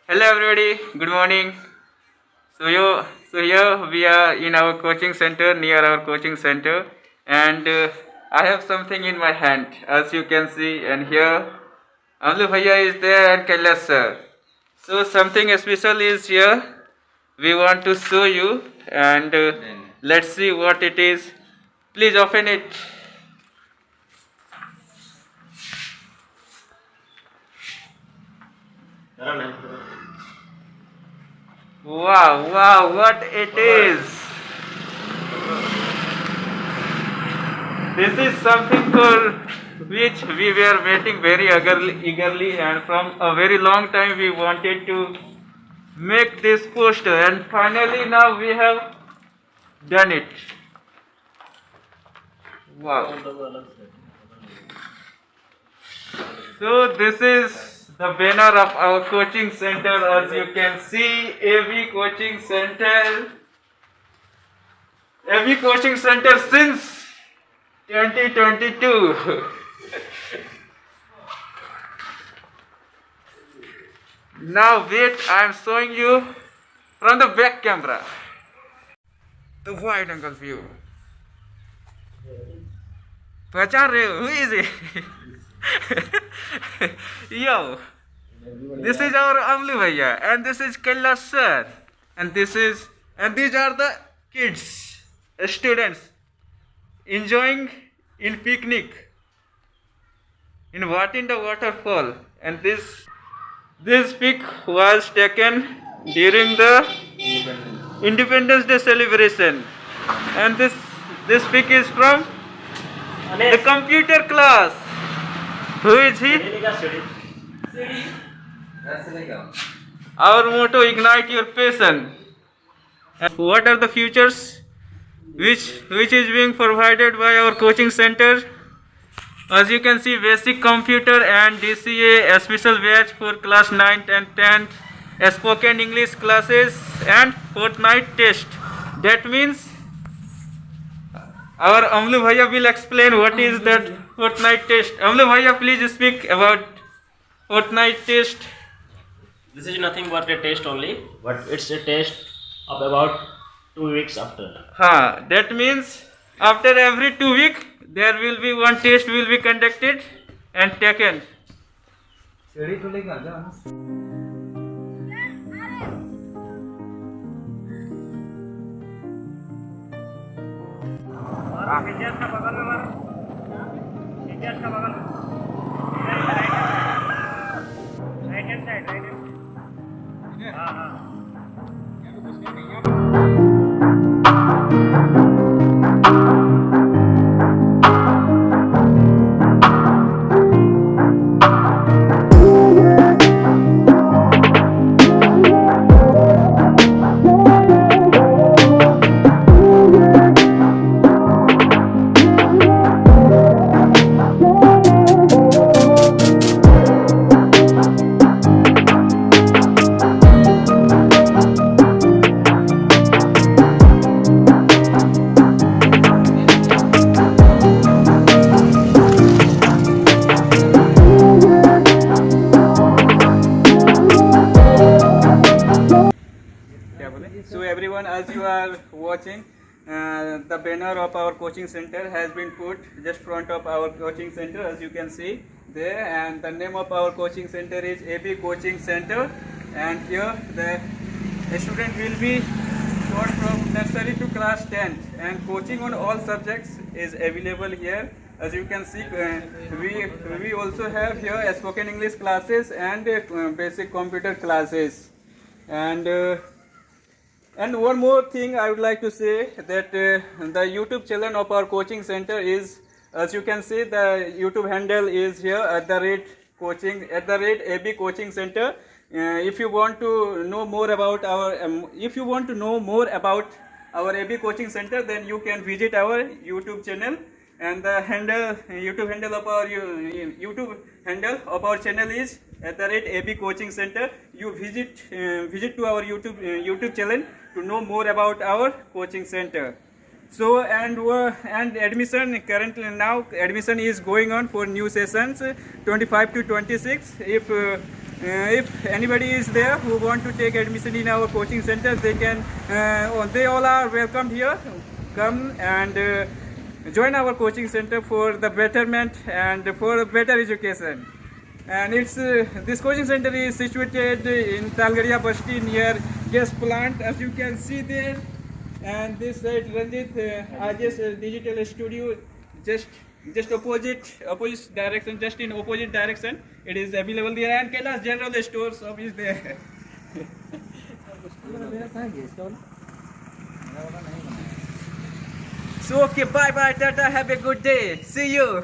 Hello everybody, good morning. So here we are in our coaching center, near our coaching center, and I have something in my hand, as you can see, and here Amlu Bhaiya is there and Kailash sir. So something special is here. We want to show you, and let's see what it is. Please open it. Wow, wow, what it is. This is something for which we were waiting very eagerly, and from a very long time we wanted to make this poster, and finally now we have done it. Wow. So this is the banner of our coaching center, as you can see, AV Coaching Center. AV Coaching Center since 2022. Now wait, I am showing you from the back camera. The wide angle view. पहचान रहे हो? Who is it? Yo, this is our Amlu Bhaiya, and this is Kailash sir, and these are the kids, students enjoying in picnic in Vatinda waterfall, and this pic was taken during the Independence Day celebration, and this pic is from the computer class. Who is he? Our motto: ignite your passion. And what are the features which is being provided by our coaching center? As you can see, basic computer and DCA, a special batch for class 9th and 10th, spoken English classes, and fortnight test. That means our Amlu Bhaiya will explain what is that fortnight test. Amlu Bhaiya, please speak about fortnight test. This is nothing but a test only, but it's a test of about 2 weeks after. That means after every 2 weeks there will be one test will be conducted and taken. So everyone, as you are watching, the banner of our coaching center has been put just front of our coaching center, as you can see there, and the name of our coaching center is AB Coaching Center, and here the student will be taught from nursery to class 10th, and coaching on all subjects is available here. As you can see, we also have here spoken English classes and basic computer classes, and one more thing I would like to say, that the YouTube channel of our coaching center is, as you can see, the YouTube handle is here @AB Coaching Center. If you want to know more about our AB Coaching Center, then you can visit our YouTube channel, and the YouTube handle of our channel is @AB Coaching Center. You visit to our YouTube channel to know more about our coaching center. So and admission currently now admission is going on for new sessions 25 to 26. If If anybody is there who want to take admission in our coaching center, they can. They all are welcomed here. Come and join our coaching center for the betterment and for better education. And it's this coaching center is situated in Talgaria Basti near gas plant, as you can see there. And this side Ranjit Ajes Digital Studio, just opposite direction, just in opposite direction. It is available there, and Kailash General Store shop is there. So okay, bye bye, tata, have a good day, see you.